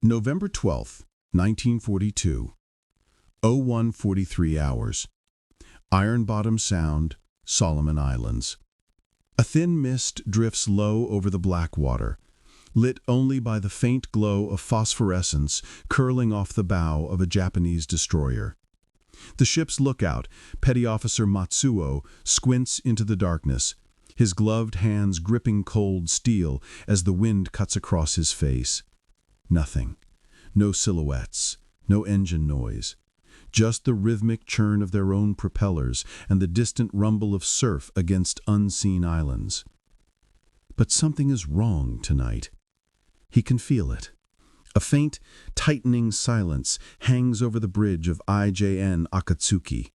November 12th, 1942, 01:43 hours. Iron Bottom Sound, Solomon Islands. A thin mist drifts low over the black water, lit only by the faint glow of phosphorescence curling off the bow of a Japanese destroyer. The ship's lookout, Petty Officer Matsuo, squints into the darkness, his gloved hands gripping cold steel as the wind cuts across his face. Nothing. No silhouettes. No engine noise. Just the rhythmic churn of their own propellers and the distant rumble of surf against unseen islands. But something is wrong tonight. He can feel it. A faint, tightening silence hangs over the bridge of IJN Akatsuki.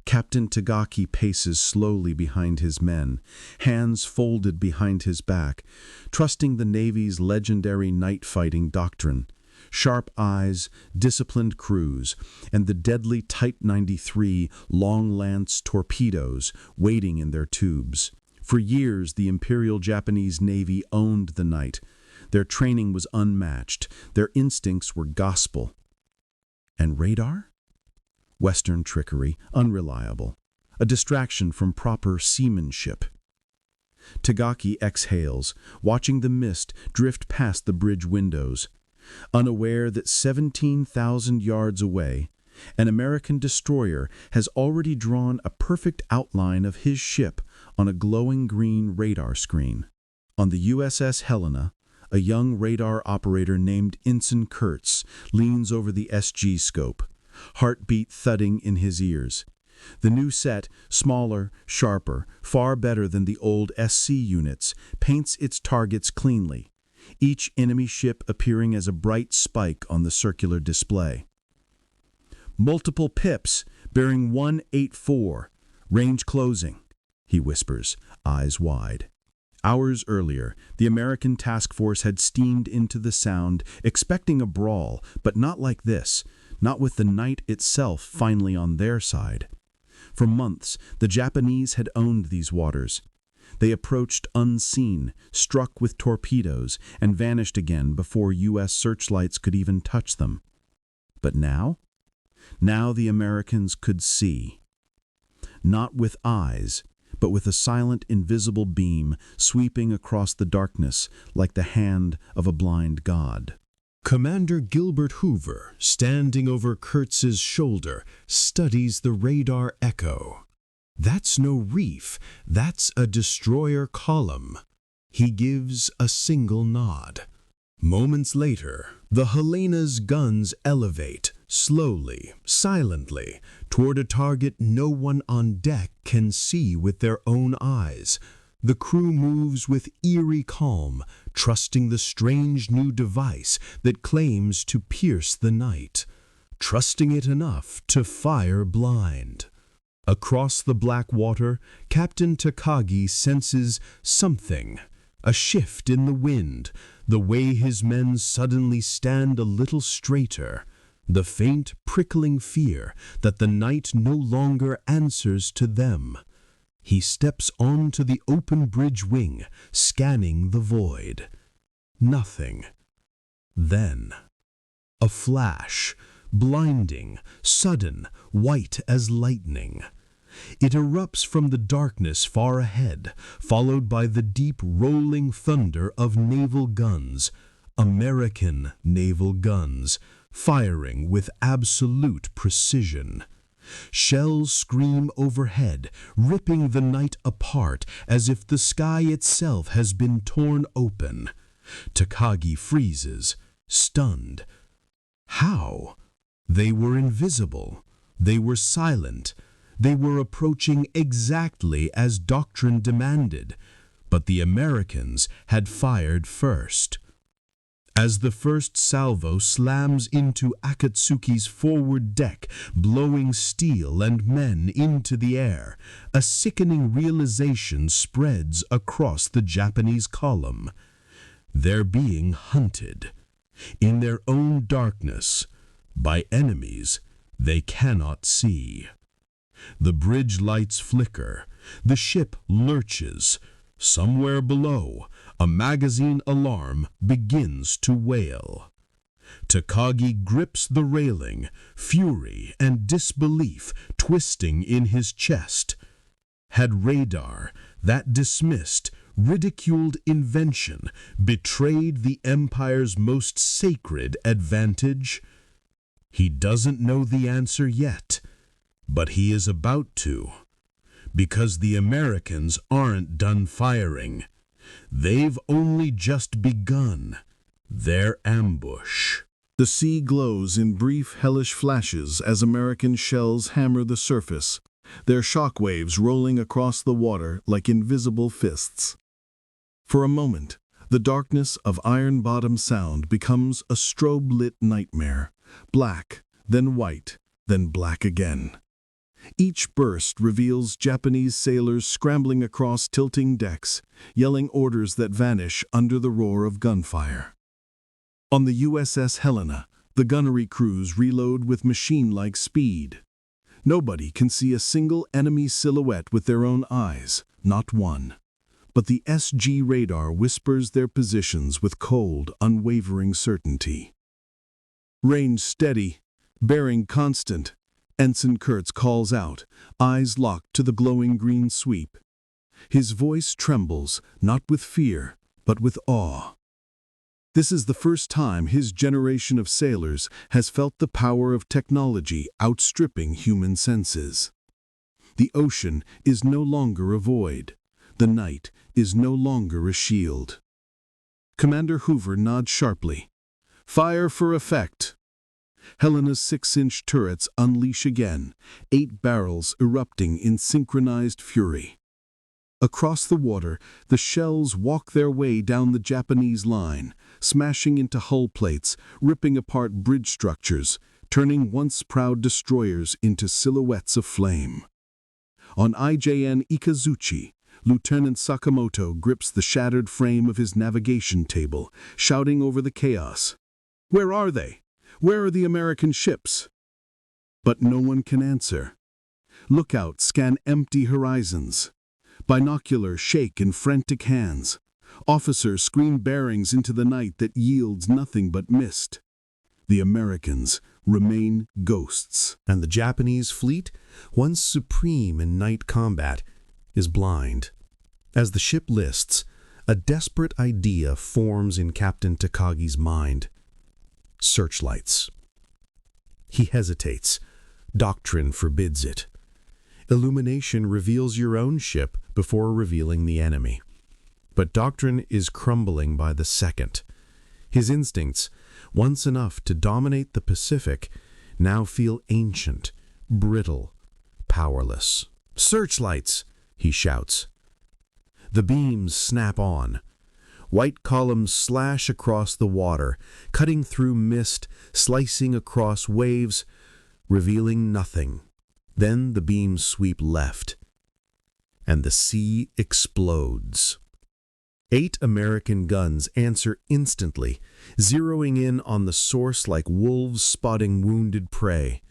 Captain Tagaki paces slowly behind his men, hands folded behind his back, trusting the Navy's legendary night-fighting doctrine. Sharp eyes, disciplined crews, and the deadly Type 93 long-lance torpedoes waiting in their tubes. For years, the Imperial Japanese Navy owned the night. Their training was unmatched. Their instincts were gospel. And radar? Western trickery, unreliable. A distraction from proper seamanship. Tagaki exhales, watching the mist drift past the bridge windows, unaware that 17,000 yards away, an American destroyer has already drawn a perfect outline of his ship on a glowing green radar screen. On the USS Helena, a young radar operator named Ensign Kurtz leans over the SG scope, heartbeat thudding in his ears. The new set, smaller, sharper, far better than the old SC units, paints its targets cleanly, each enemy ship appearing as a bright spike on the circular display. "Multiple pips, bearing 184, range closing," he whispers, eyes wide. Hours earlier, the American task force had steamed into the Sound, expecting a brawl, but not like this, not with the night itself finally on their side. For months, the Japanese had owned these waters. They approached unseen, struck with torpedoes, and vanished again before U.S. searchlights could even touch them. But now? Now the Americans could see. Not with eyes, but with a silent, invisible beam sweeping across the darkness like the hand of a blind god. Commander Gilbert Hoover, standing over Kurtz's shoulder, studies the radar echo. That's no reef, that's a destroyer column. He gives a single nod. Moments later, the Helena's guns elevate, slowly, silently, toward a target no one on deck can see with their own eyes. The crew moves with eerie calm, trusting the strange new device that claims to pierce the night, trusting it enough to fire blind. Across the black water, Captain Takagi senses something, a shift in the wind, the way his men suddenly stand a little straighter, the faint prickling fear that the night no longer answers to them. He steps onto the open bridge wing, scanning the void. Nothing. Then, a flash, blinding, sudden, white as lightning. It erupts from the darkness far ahead, followed by the deep rolling thunder of naval guns, American naval guns, firing with absolute precision. Shells scream overhead, ripping the night apart as if the sky itself has been torn open. Takagi freezes, stunned. How? They were invisible. They were silent. They were approaching exactly as doctrine demanded, but the Americans had fired first. As the first salvo slams into Akatsuki's forward deck, blowing steel and men into the air, a sickening realization spreads across the Japanese column. They're being hunted, in their own darkness, by enemies they cannot see. The bridge lights flicker, the ship lurches. Somewhere below, a magazine alarm begins to wail. Takagi grips the railing, fury and disbelief twisting in his chest. Had radar, that dismissed, ridiculed invention, betrayed the Empire's most sacred advantage? He doesn't know the answer yet, but he is about to. Because the Americans aren't done firing. They've only just begun their ambush. The sea glows in brief, hellish flashes as American shells hammer the surface, their shockwaves rolling across the water like invisible fists. For a moment, the darkness of Iron Bottom Sound becomes a strobe-lit nightmare, black, then white, then black again. Each burst reveals Japanese sailors scrambling across tilting decks, yelling orders that vanish under the roar of gunfire. On the USS Helena, the gunnery crews reload with machine-like speed. Nobody can see a single enemy silhouette with their own eyes, not one. But the SG radar whispers their positions with cold, unwavering certainty. Range steady, bearing constant, Ensign Kurtz calls out, eyes locked to the glowing green sweep. His voice trembles, not with fear, but with awe. This is the first time his generation of sailors has felt the power of technology outstripping human senses. The ocean is no longer a void. The night is no longer a shield. Commander Hoover nods sharply. Fire for effect. Helena's 6-inch turrets unleash again, 8 barrels erupting in synchronized fury. Across the water, the shells walk their way down the Japanese line, smashing into hull plates, ripping apart bridge structures, turning once proud destroyers into silhouettes of flame. On IJN Ikazuchi, Lieutenant Sakamoto grips the shattered frame of his navigation table, shouting over the chaos. Where are they? Where are the American ships? But no one can answer. Lookouts scan empty horizons. Binoculars shake in frantic hands. Officers scream bearings into the night that yields nothing but mist. The Americans remain ghosts. And the Japanese fleet, once supreme in night combat, is blind. As the ship lists, a desperate idea forms in Captain Takagi's mind. Searchlights. He hesitates. Doctrine forbids it. Illumination reveals your own ship before revealing the enemy. But doctrine is crumbling by the second. His instincts, once enough to dominate the Pacific, now feel ancient, brittle, powerless. Searchlights, he shouts. The beams snap on. White columns slash across the water, cutting through mist, slicing across waves, revealing nothing. Then the beams sweep left, and the sea explodes. 8 American guns answer instantly, zeroing in on the source like wolves spotting wounded prey.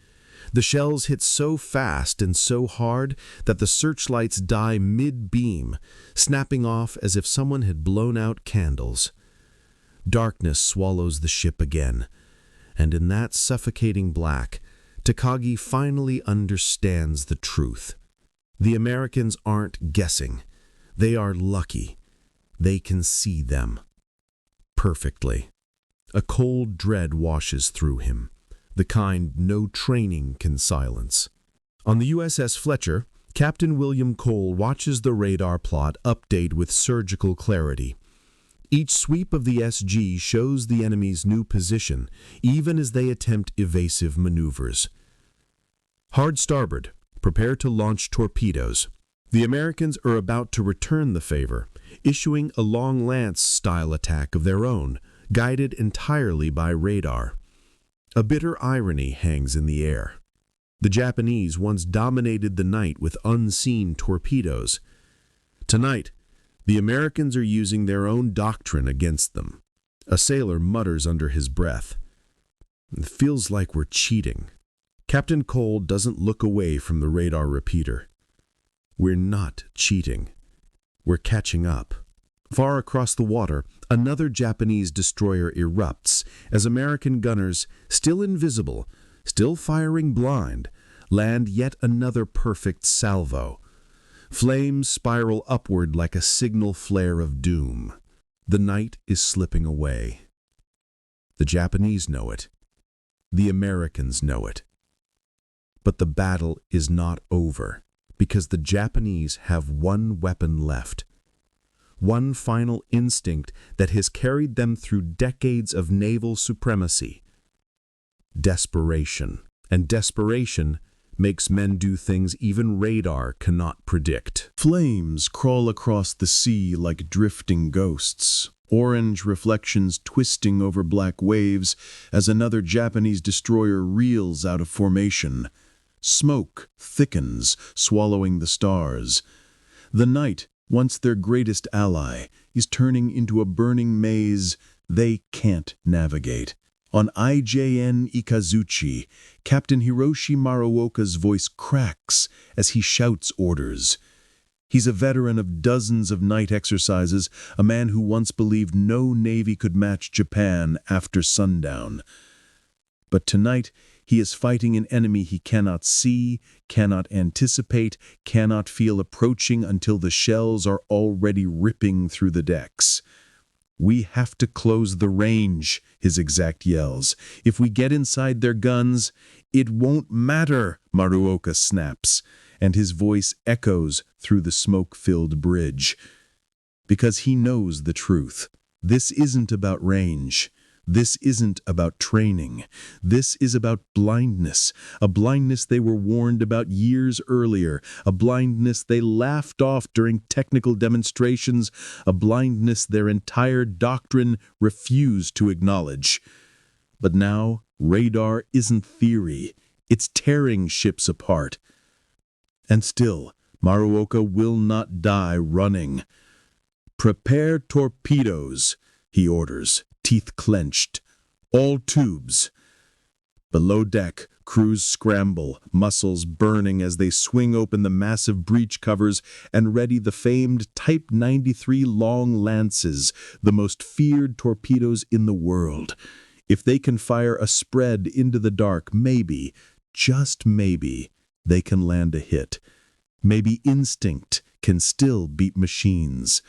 The shells hit so fast and so hard that the searchlights die mid-beam, snapping off as if someone had blown out candles. Darkness swallows the ship again, and in that suffocating black, Takagi finally understands the truth. The Americans aren't guessing. They are lucky. They can see them. Perfectly. A cold dread washes through him, the kind no training can silence. On the USS Fletcher, Captain William Cole watches the radar plot update with surgical clarity. Each sweep of the SG shows the enemy's new position, even as they attempt evasive maneuvers. Hard starboard, prepare to launch torpedoes. The Americans are about to return the favor, issuing a long lance-style attack of their own, guided entirely by radar. A bitter irony hangs in the air. The Japanese once dominated the night with unseen torpedoes. Tonight, the Americans are using their own doctrine against them. A sailor mutters under his breath. It feels like we're cheating. Captain Cole doesn't look away from the radar repeater. We're not cheating. We're catching up. Far across the water, another Japanese destroyer erupts as American gunners, still invisible, still firing blind, land yet another perfect salvo. Flames spiral upward like a signal flare of doom. The night is slipping away. The Japanese know it. The Americans know it. But the battle is not over, because the Japanese have one weapon left. One final instinct that has carried them through decades of naval supremacy. Desperation. And desperation makes men do things even radar cannot predict. Flames crawl across the sea like drifting ghosts, orange reflections twisting over black waves as another Japanese destroyer reels out of formation. Smoke thickens, swallowing the stars. The night, once their greatest ally, is turning into a burning maze they can't navigate. On IJN Ikazuchi, Captain Hiroshi Maruoka's voice cracks as he shouts orders. He's a veteran of dozens of night exercises, a man who once believed no navy could match Japan after sundown. But tonight, he is fighting an enemy he cannot see, cannot anticipate, cannot feel approaching until the shells are already ripping through the decks. "We have to close the range," his exact yells. "If we get inside their guns, it won't matter," Maruoka snaps, and his voice echoes through the smoke-filled bridge. Because he knows the truth. This isn't about range. This isn't about training. This is about blindness, a blindness they were warned about years earlier, a blindness they laughed off during technical demonstrations, a blindness their entire doctrine refused to acknowledge. But now, radar isn't theory. It's tearing ships apart. And still, Maruoka will not die running. "Prepare torpedoes," he orders, teeth clenched. "All tubes." Below deck, crews scramble, muscles burning as they swing open the massive breech covers and ready the famed Type 93 long lances, the most feared torpedoes in the world. If they can fire a spread into the dark, maybe, just maybe, they can land a hit. Maybe instinct can still beat machines.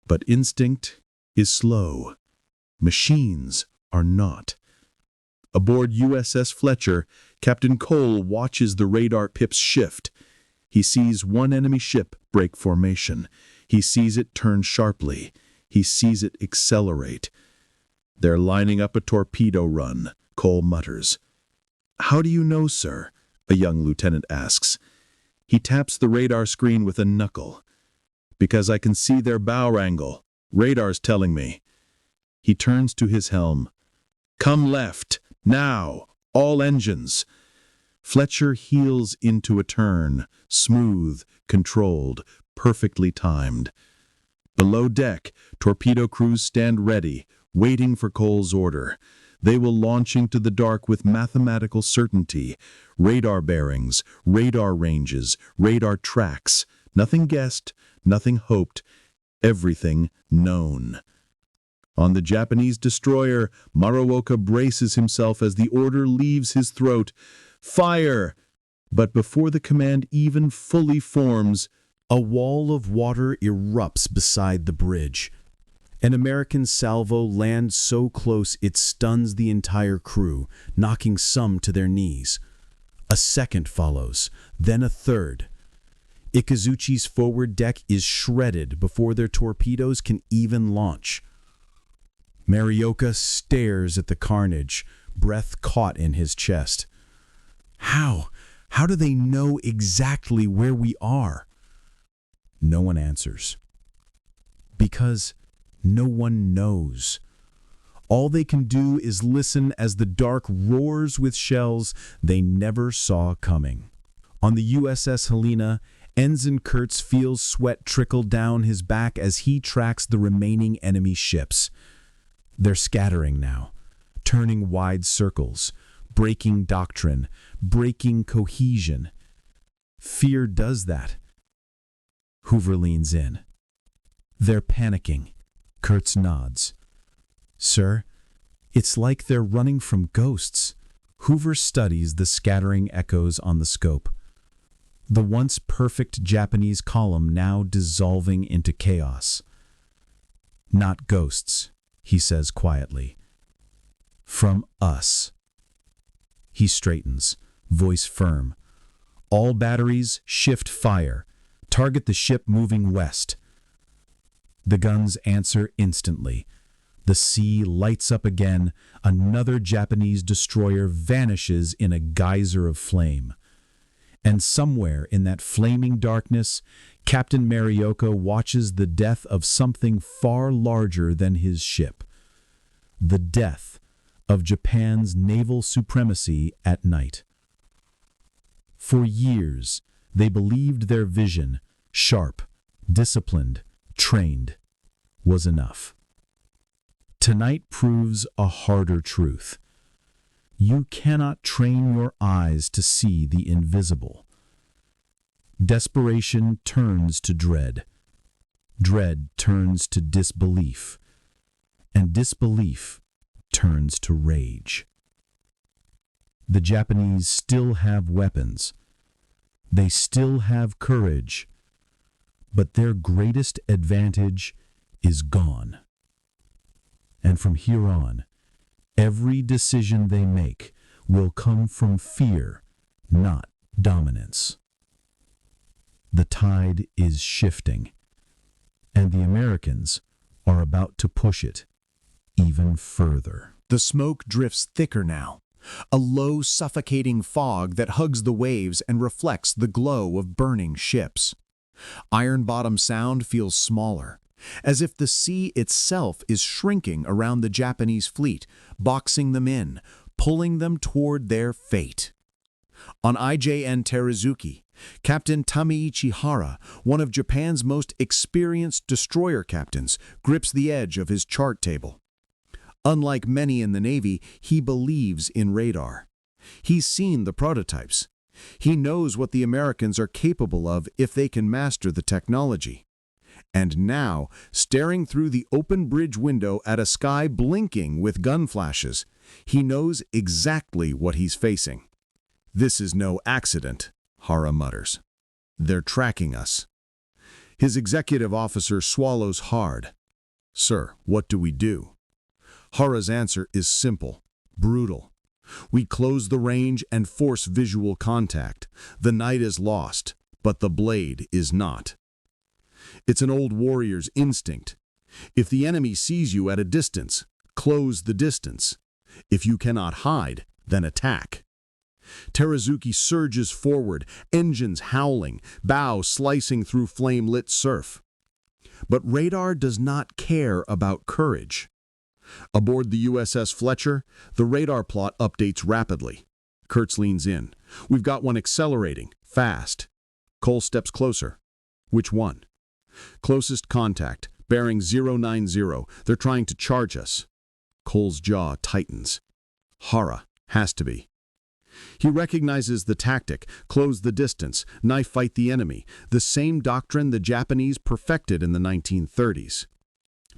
But instinct is slow. Machines are not. Aboard USS Fletcher, Captain Cole watches the radar pips shift. He sees one enemy ship break formation. He sees it turn sharply. He sees it accelerate. "They're lining up a torpedo run," Cole mutters. "How do you know, sir?" a young lieutenant asks. He taps the radar screen with a knuckle. "Because I can see their bow angle. Radar's telling me." He turns to his helm. "Come left, now, all engines." Fletcher heels into a turn, smooth, controlled, perfectly timed. Below deck, torpedo crews stand ready, waiting for Cole's order. They will launch into the dark with mathematical certainty. Radar bearings, radar ranges, radar tracks. Nothing guessed, nothing hoped, everything known. On the Japanese destroyer, Maruoka braces himself as the order leaves his throat. "Fire!" But before the command even fully forms, a wall of water erupts beside the bridge. An American salvo lands so close it stuns the entire crew, knocking some to their knees. A second follows, then a third. Ikazuchi's forward deck is shredded before their torpedoes can even launch. Maruoka stares at the carnage, breath caught in his chest. How do they know exactly where we are? No one answers. Because no one knows. All they can do is listen as the dark roars with shells they never saw coming. On the USS Helena, Ensign Kurtz feels sweat trickle down his back as he tracks the remaining enemy ships. They're scattering now, turning wide circles, breaking doctrine, breaking cohesion. Fear does that. Hoover leans in. They're panicking. Kurtz nods. Sir, it's like they're running from ghosts. Hoover studies the scattering echoes on the scope. The once perfect Japanese column now dissolving into chaos. Not ghosts, he says quietly. From us. He straightens, voice firm. All batteries, shift fire. Target the ship moving west. The guns answer instantly. The sea lights up again. Another Japanese destroyer vanishes in a geyser of flame. And somewhere in that flaming darkness, Captain Marioka watches the death of something far larger than his ship. The death of Japan's naval supremacy at night. For years, they believed their vision, sharp, disciplined, trained, was enough. Tonight proves a harder truth. You cannot train your eyes to see the invisible. Desperation turns to dread. Dread turns to disbelief. And disbelief turns to rage. The Japanese still have weapons. They still have courage. But their greatest advantage is gone. And from here on, every decision they make will come from fear, not dominance. The tide is shifting, and the Americans are about to push it even further. The smoke drifts thicker now, a low, suffocating fog that hugs the waves and reflects the glow of burning ships. Iron Bottom Sound feels smaller, as if the sea itself is shrinking around the Japanese fleet, boxing them in, pulling them toward their fate. On IJN Teruzuki, Captain Tameichi Hara, one of Japan's most experienced destroyer captains, grips the edge of his chart table. Unlike many in the Navy, he believes in radar. He's seen the prototypes. He knows what the Americans are capable of if they can master the technology. And now, staring through the open bridge window at a sky blinking with gun flashes, he knows exactly what he's facing. "This is no accident," Hara mutters. "They're tracking us." His executive officer swallows hard. "Sir, what do we do?" Hara's answer is simple, brutal. "We close the range and force visual contact. The night is lost, but the blade is not." It's an old warrior's instinct. If the enemy sees you at a distance, close the distance. If you cannot hide, then attack. Teruzuki surges forward, engines howling, bow slicing through flame-lit surf. But radar does not care about courage. Aboard the USS Fletcher, the radar plot updates rapidly. Kurtz leans in. "We've got one accelerating, fast." Cole steps closer. "Which one?" "Closest contact, bearing 090. They're trying to charge us." Cole's jaw tightens. Hara has to be. He recognizes the tactic, close the distance, knife fight the enemy, the same doctrine the Japanese perfected in the 1930s.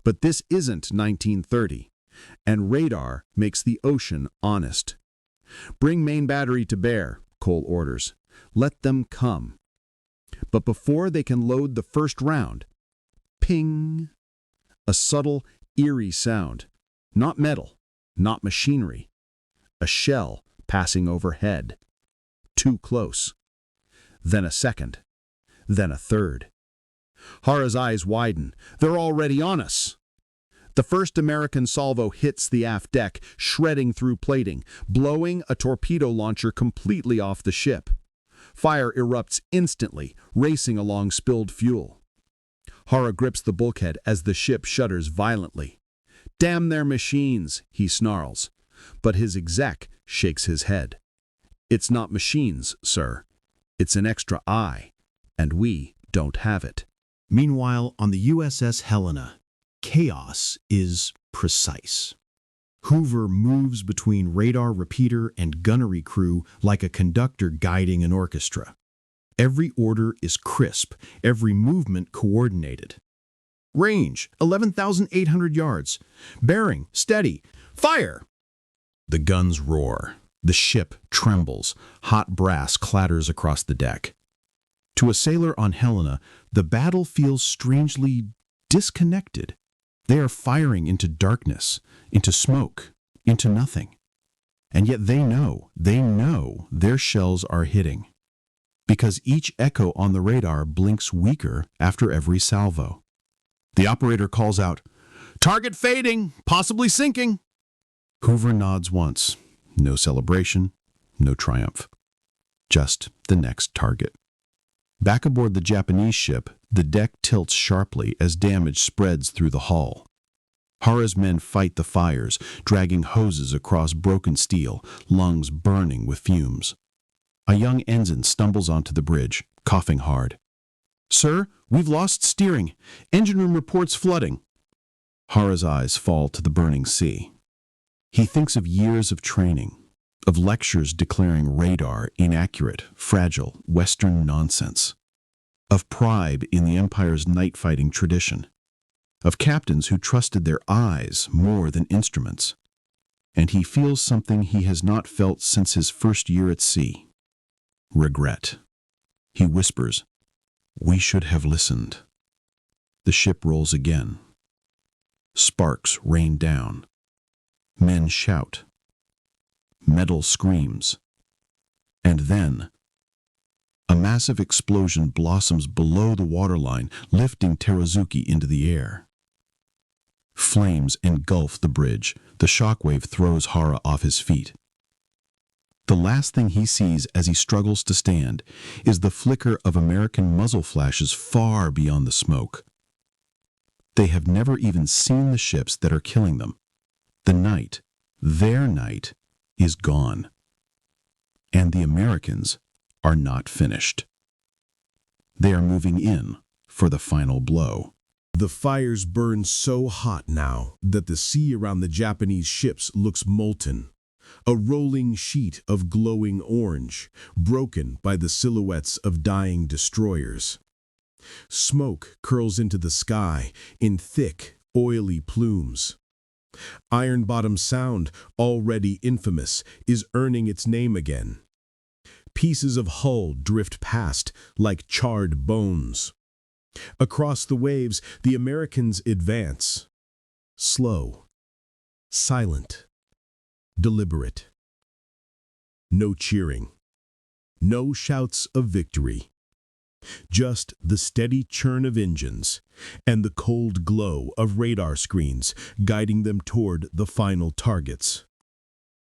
But this isn't 1930, and radar makes the ocean honest. "Bring main battery to bear," Cole orders. "Let them come." But before they can load the first round, ping! A subtle, eerie sound. Not metal, not machinery. A shell passing overhead. Too close. Then a second. Then a third. Hara's eyes widen. "They're already on us!" The first American salvo hits the aft deck, shredding through plating, blowing a torpedo launcher completely off the ship. Fire erupts instantly, racing along spilled fuel. Hara grips the bulkhead as the ship shudders violently. "Damn their machines," he snarls. But his exec shakes his head. "It's not machines, sir. It's an extra eye, and we don't have it." Meanwhile, on the USS Helena, chaos is precise. Hoover moves between radar repeater and gunnery crew like a conductor guiding an orchestra. Every order is crisp, every movement coordinated. Range, 11,800 yards. Bearing, steady. Fire! The guns roar. The ship trembles. Hot brass clatters across the deck. To a sailor on Helena, the battle feels strangely disconnected. They are firing into darkness, into smoke, into nothing. And yet they know their shells are hitting. Because each echo on the radar blinks weaker after every salvo. The operator calls out, "Target fading, possibly sinking." Hoover nods once. No celebration, no triumph. Just the next target. Back aboard the Japanese ship, the deck tilts sharply as damage spreads through the hull. Hara's men fight the fires, dragging hoses across broken steel, lungs burning with fumes. A young ensign stumbles onto the bridge, coughing hard. "Sir, we've lost steering. Engine room reports flooding." Hara's eyes fall to the burning sea. He thinks of years of training, of lectures declaring radar inaccurate, fragile, Western nonsense, of pride in the Empire's night-fighting tradition, of captains who trusted their eyes more than instruments. And he feels something he has not felt since his first year at sea. Regret. He whispers, "We should have listened." The ship rolls again. Sparks rain down. Men shout. Metal screams. And then, a massive explosion blossoms below the waterline, lifting Terazuki into the air. Flames engulf the bridge. The shockwave throws Hara off his feet. The last thing he sees as he struggles to stand is the flicker of American muzzle flashes far beyond the smoke. They have never even seen the ships that are killing them. The night, their night, is gone. And the Americans are not finished. They are moving in for the final blow. The fires burn so hot now that the sea around the Japanese ships looks molten. A rolling sheet of glowing orange, broken by the silhouettes of dying destroyers. Smoke curls into the sky in thick, oily plumes. Iron Bottom Sound, already infamous, is earning its name again. Pieces of hull drift past like charred bones. Across the waves, the Americans advance. Slow, silent, deliberate. No cheering. No shouts of victory. Just the steady churn of engines and the cold glow of radar screens guiding them toward the final targets.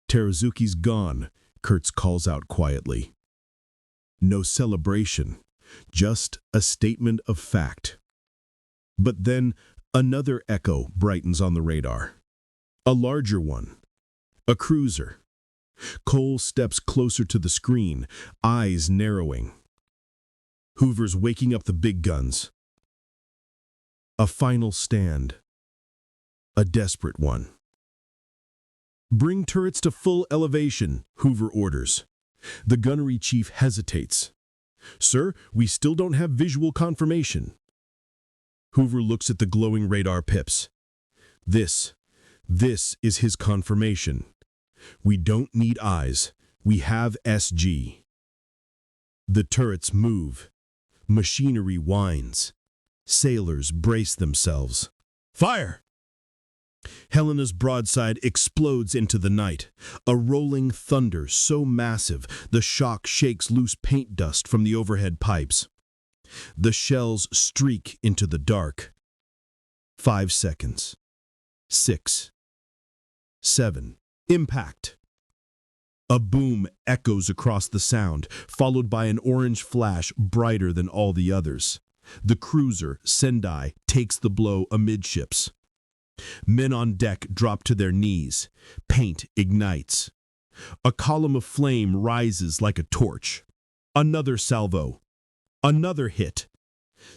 "Terazuki's gone," Kurtz calls out quietly. No celebration, just a statement of fact. But then another echo brightens on the radar. A larger one. A cruiser. Cole steps closer to the screen, eyes narrowing. Hoover's waking up the big guns. A final stand. A desperate one. "Bring turrets to full elevation," Hoover orders. The gunnery chief hesitates. "Sir, we still don't have visual confirmation." Hoover looks at the glowing radar pips. This is his confirmation. We don't need eyes. We have SG. The turrets move. Machinery whines. Sailors brace themselves. Fire! Helena's broadside explodes into the night, a rolling thunder so massive the shock shakes loose paint dust from the overhead pipes. The shells streak into the dark. 5 seconds. 6. 7. Impact! A boom echoes across the sound, followed by an orange flash brighter than all the others. The cruiser, Sendai, takes the blow amidships. Men on deck drop to their knees. Paint ignites. A column of flame rises like a torch. Another salvo. Another hit.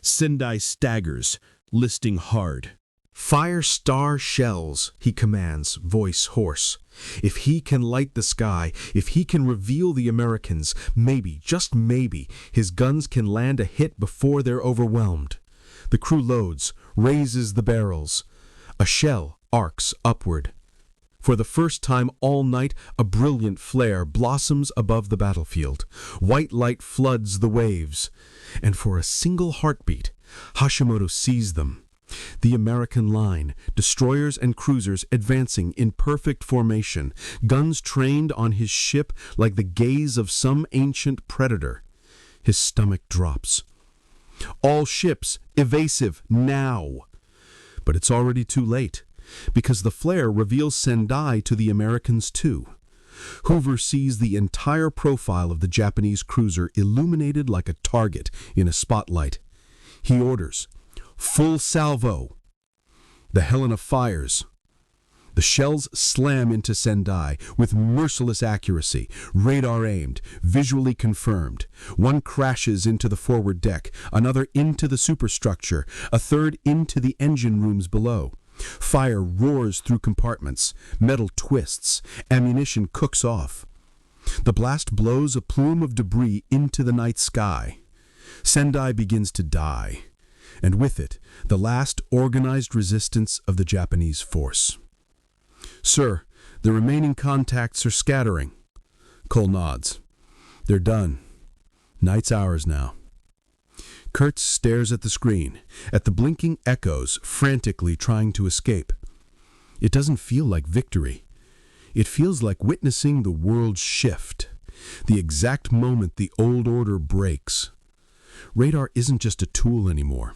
Sendai staggers, listing hard. "Fire star shells," he commands, voice hoarse. If he can light the sky, if he can reveal the Americans, maybe, just maybe, his guns can land a hit before they're overwhelmed. The crew loads, raises the barrels. A shell arcs upward. For the first time all night, a brilliant flare blossoms above the battlefield. White light floods the waves. And for a single heartbeat, Hashimoto sees them. The American line, destroyers and cruisers advancing in perfect formation, guns trained on his ship like the gaze of some ancient predator. His stomach drops. All ships, evasive, now! But it's already too late, because the flare reveals Sendai to the Americans too. Hoover sees the entire profile of the Japanese cruiser illuminated like a target in a spotlight. He orders, "Full salvo!" The Helena fires. The shells slam into Sendai with merciless accuracy, radar aimed, visually confirmed. One crashes into the forward deck, another into the superstructure, a third into the engine rooms below. Fire roars through compartments, metal twists, ammunition cooks off. The blast blows a plume of debris into the night sky. Sendai begins to die, and with it, the last organized resistance of the Japanese force. "Sir, the remaining contacts are scattering." Cole nods. "They're done. Night's ours now." Kurtz stares at the screen, at the blinking echoes frantically trying to escape. It doesn't feel like victory. It feels like witnessing the world shift, the exact moment the old order breaks. Radar isn't just a tool anymore.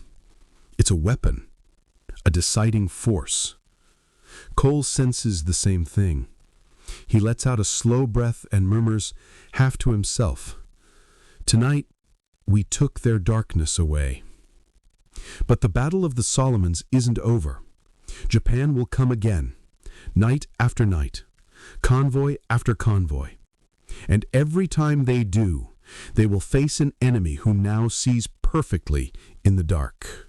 It's a weapon, a deciding force. Cole senses the same thing. He lets out a slow breath and murmurs, half to himself, "Tonight, we took their darkness away." But the Battle of the Solomons isn't over. Japan will come again, night after night, convoy after convoy. And every time they do, they will face an enemy who now sees perfectly in the dark.